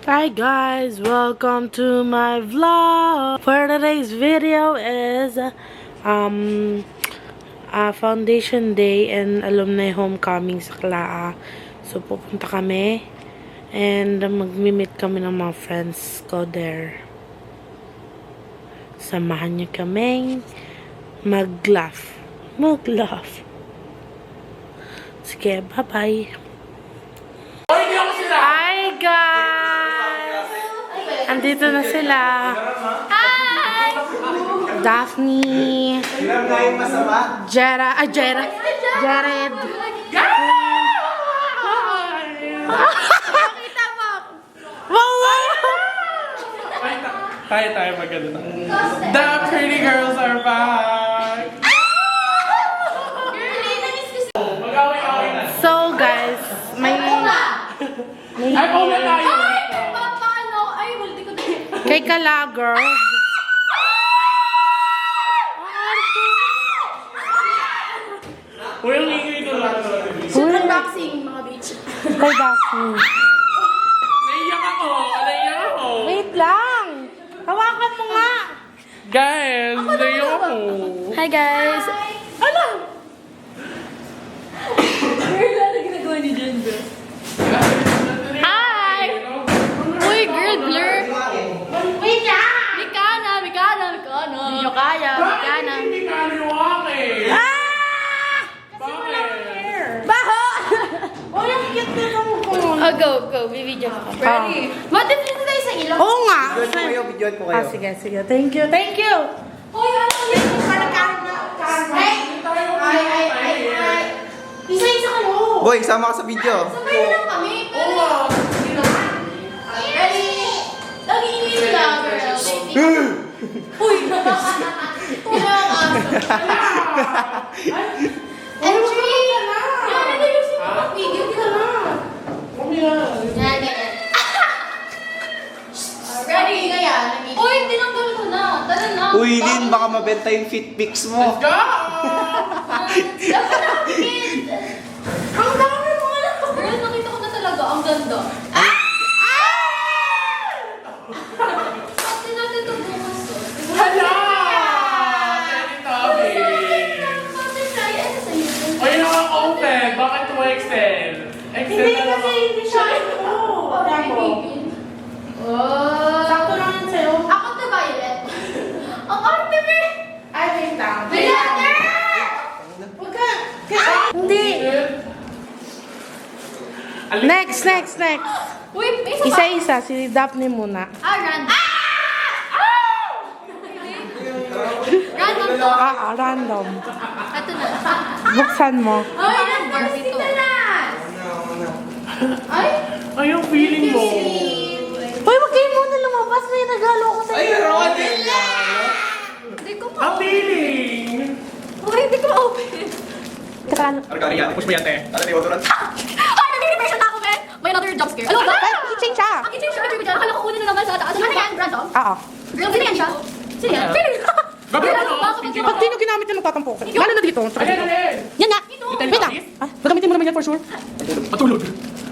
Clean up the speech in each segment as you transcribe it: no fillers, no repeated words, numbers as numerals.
Hi guys, welcome to my vlog. For today's video is foundation day and alumni homecoming sa Klaa. So pupunta kami and magmi-meet kami ng mga friends ko there. Samahan niyo kaming mag-laugh. Sige, bye-bye. Hi guys! Andito na sila. Hi! Daphne. Jared. Pakita mo! Wow! Tayo maganda na. The pretty girls are back! Mag-away-away na. So guys, may Ay, pauna tayo! Ay! Paano? Ay, multi ko din. kay Kala girl. Uy, ang ingay na lang. Unboxing, mga bitch. Kay Daphne. Naiyak ako! Wait lang! Hawakan mo nga! Guys, naiyak ako. Hi guys! Ano? Girl, ano ginagawa ni Jen, bro? Hi! Uy, girl, blur! Wait lang! Mikana! Hindi nyo kaya, Mikana. Hindi ka liwak eh. Bakit? Baho! Uy, ang cute na lang ko. Oh, go. Bibidyo ko. Ready? What if dito tayo sa ilong? Oo nga! Videoan ko kayo. Sige. Thank you. Hoy, ano ulit? Parang Hey! Ay. Isa-isa ka mo. Boy, sama ka sa video. Sabay lang kami. Oo. Ready? Lagi ingin nila, girl. Uy! Tulang aso. Entry! Yan, nayusin mo ang video. Kita na. Yan. Ready? Uy, tinanggal ko na. Tara na. Uy, Lin, baka mabenta yung fit pics mo. Let's go! Dapat nakapikit. Ang dami mo nga lang. Girl, nakita ko na talaga. Ang ganda. Pati natin ito bukas. Hala! Teletubbies! Uy, naka-open. Bakit 2XL? XL na lang. hindi siya. Oh. Sakto lang yun sa'yo. Ako to Violet. Ang arte mo. Ay, wait lang. Violet! Huwag ka. Hindi. Next. Uy, may isa pa. Isa-isa. Si Daphne muna. Random. Random to. Random. Ito na. Buksan mo. Ay, Barbie to. Ay, Ay, yung feeling mo. Uy, wag kayo muna lumabas. May regalo ko sa'yo. Ay, Rodin! hindi ko Ang ma-open. feeling! Uy, hindi ko ma-open. Regalo. Argari yan. Push mo yan, te. Ano yung odorant? Ay, nag-irritation na ako, men. May another jump scare. Ano ba? Kitchen siya. Ang kitchen siya, bibigyan. Akala ko kunin na naman sa taas. Ano yan? Random? Oo. Girl, sino yan siya? Sino yan? Sino yan? Gabi Girl, ako, ano ba? kitchen Pag di nyo ginamit yan, magtatampo ka. Lalo na dito. Alin. Yan nga. Wait lang. Gagamitin mo naman yan for sure. Patulog.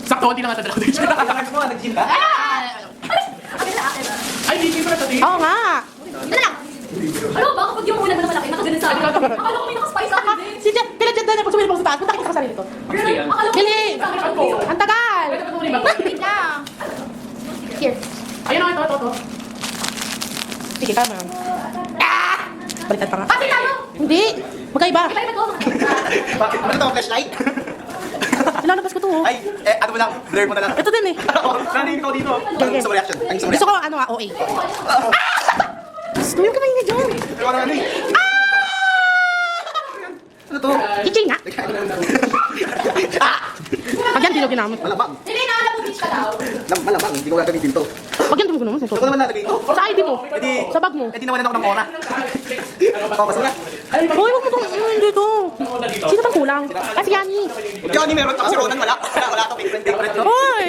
Sakto, hindi na nga tadala ko dito. Relax mo, nag-gym ka? Akin na, akin na. Ay, hindi ko na tadi. Oo nga. Ito lang. Ano ba? Kapag yung muna na malaki, nakaganon sa akin. Akala ko may nakaspice sa akin. Si Jet, pinajet na pag sumilip ako sa taas. Punta kita sa sarili ko. Girl, akala ko Bili! may nakaspice sa akin. Ang tagal! Wait lang. Here. Ayun o, ito. Sige, tama yun. Baliktad pa nga. Pati tayo! Hindi! Magkaiba! Iba to. Bakit? Ano ito, flashlight? Ilalabas ko to. Ay, ano mo lang, blur mo na lang. Ito din eh. Nandito ko dito. Ano gusto mo reaction? Ano gusto mo Gusto reaction? ko OA. Gusto yung kamay niya dyan. Ano eh? Ano to? Kitchen nga. Pag yan, di nyo ginamit. Malamang. Hindi na alam mo bitch ka daw. Malamang, hindi ko gagawin dito. Pag yan, di mo ginamit. Gusto ko naman natin dito. Sa ID mo. Hindi. Sa bag mo. Eh, di nawalan ako ng ora. Papas mo na. Hoy, wag mo itong dito. Sino bang kulang? Kasi Yani. Yung ni meron, kasi Ronan wala. Wala to, big friend ko. Hoy!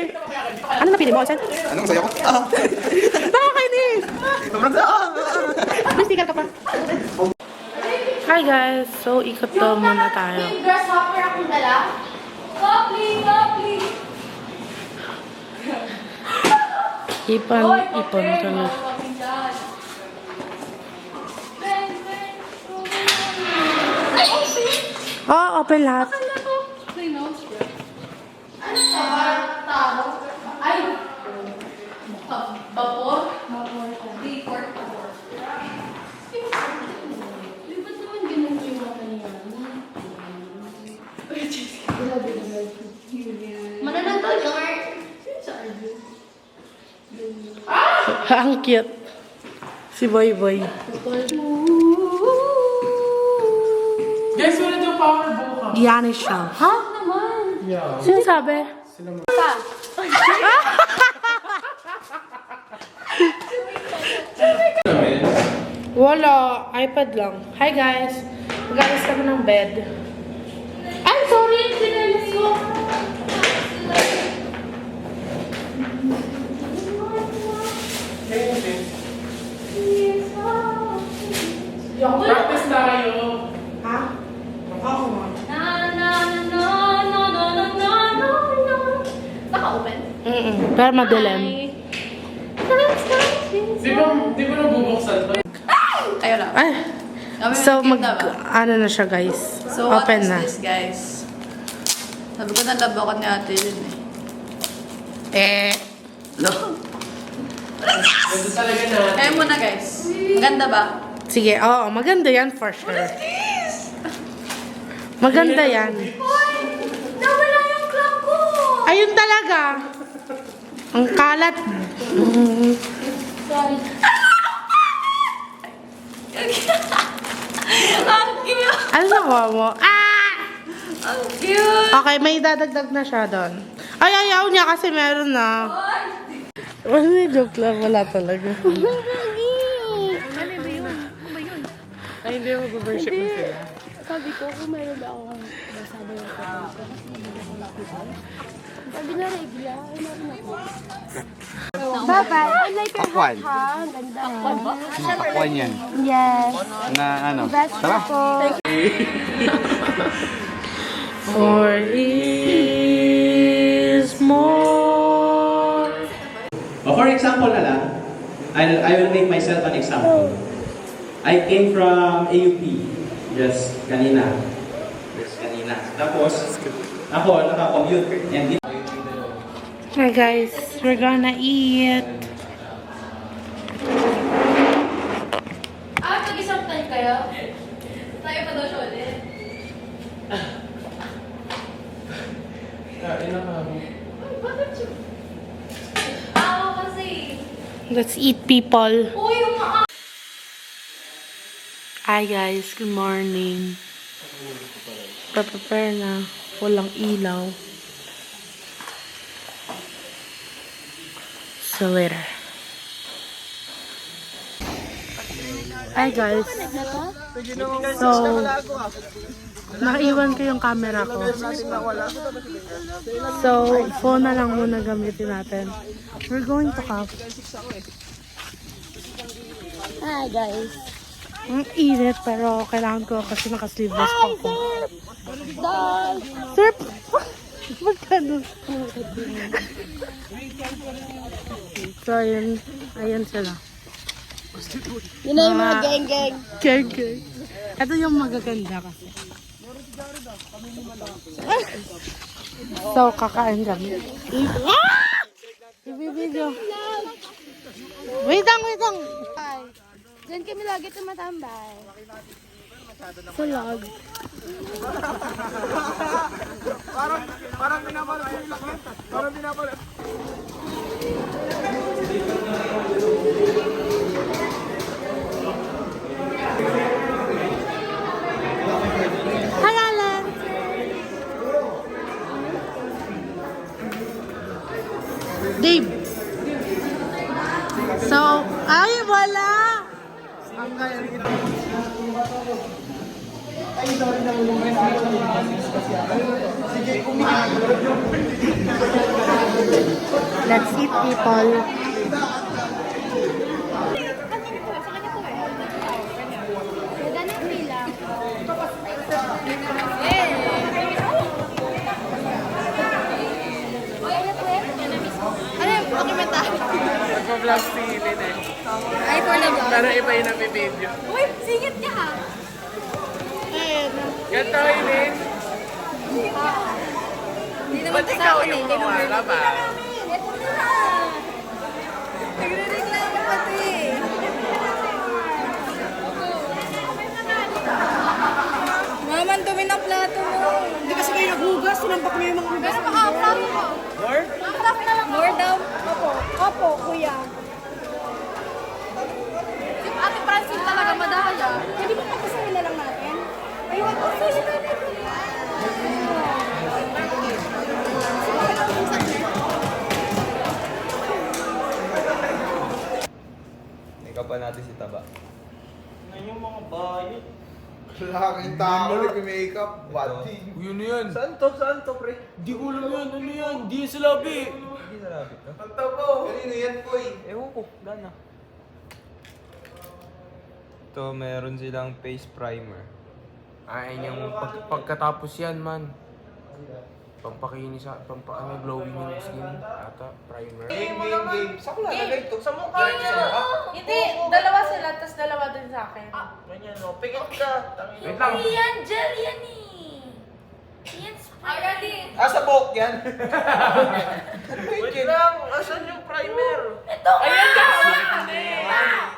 Ano napili mo, Alsen? Anong sayo ko? Nakakainis! Sobrang May sticker ka pa. Hi guys! So, ikot daw muna tayo. Yung grasshopper akong dala. Kopli! Ipon kami. Oh, open lahat. Vapor? Report? Di ba't naman ganun yung mata niya? Manananggal ka, Mark. Ang cute. Si Boy Boy. Guys, wala yung power buka. Giannis siya. Ha? Yeah. Sino sabi? Wala. iPad lang. Hi guys. Mag-alis kami ng bed. Ay, sorry. Sinalis ko. Practice tayo. Ha? Oo nga. Naka-open? Pero madilim. Di ba nabubuksan to? Kayo lang. Ay. Kami So, magkita ba? ano na siya guys. So, what Open is na. this, guys? Sabi ko na love ako ni ate yun Ganda talaga na. Kaya muna, guys. Maganda ba? Sige, oo. Maganda yan for sure. Maganda yan. Hoy! Nawala yung clock ko! Ayun talaga. Ang kalat. Sorry. Ang cute! Ano nakuha mo? Ah! Ang cute! Okay, may dadagdag na siya doon. Ay, ayaw niya kasi meron na. Ano, joke lang. Wala talaga. Ay, hindi mo worship mo sila. Sabi ko, kung meron ba akong basada yung pagkakas, sabi na regla, ay meron ako. Bye-bye. I like your hat, ha? Ang ganda, ha? Pakwan yan. Yes. Na ano? Best po. Or is more. For example na lang, I will make myself an example. I came from AUP just kanina. Tapos, ako naka-commute and Hi guys, we're gonna eat. Mag-isang time kayo? Tayo pa daw siya ulit. Kain na kami. Bakit siya? Ako kasi. Let's eat, people. Uy, yung mga... Hi guys, good morning. Prepare na. Walang ilaw. So later. Hi guys. So, naiwan ko yung camera ko. So, phone na lang muna gamitin natin. We're going to have. Hi, guys. Ang init pero kailangan ko kasi naka-sleeveless pa ako. Dog. Sir, magkano? So, ayun sila. Yun na yung mga geng-geng. Okay. Ito yung magaganda kasi. So, kakain kami. Ibibidyo. Wait lang. Hi. Diyan kami lagi tumatambay. Sa log. Parang binabalik yung lakad. Parang binabalik. Hi, Alan. Dave. So, ay, wala. Let's eat, people. Ganun bilang. Ano yung documentary? vlog si Lynn eh. Ay, for the vlog. Pero iba yung nabibideo. Uy, singit niya ha. Ganito, Lynn. Hindi naman Ba't to sa ikaw akin eh. yung Hindi naman. mawala ba? Ito na. Nagre-reklamo pa to eh. Mama, ang dumi ng plato mo. Hindi kasi kayo naghugas, sinampak niyo yung mga hugas. Pero maka-craft mo. More? Maka-craft na lang. More daw. Opo, kuya. Si Ate Francine talaga madaya. Hindi ba papasahin na lang natin? Ayun, papasahin na natin. Ikaw pa natin si Taba. Laking tao, nag-makeup, bati. Yun na yan. Saan to? Saan to, pre? Di ko alam yan. Ano yan? Di sa labi. Hindi narabit to. Ang tabo. Kanino yan, boy? Ewan ko, gana. Ito, meron silang face primer. Ay, yung pagkatapos yan, man. Pampakinis, glowing yung skin. Ata, primer. Game. Saan ko lalagay ito? Sa mukha Hindi, dalawa sila, tapos dalawa din sa akin. Ganyan, no? Pikit ka. Wait lang. Yan, gel yan eh. Yan spray. Sa buhok yan. Wait lang, asan yung primer? Ito nga! Ayan ka!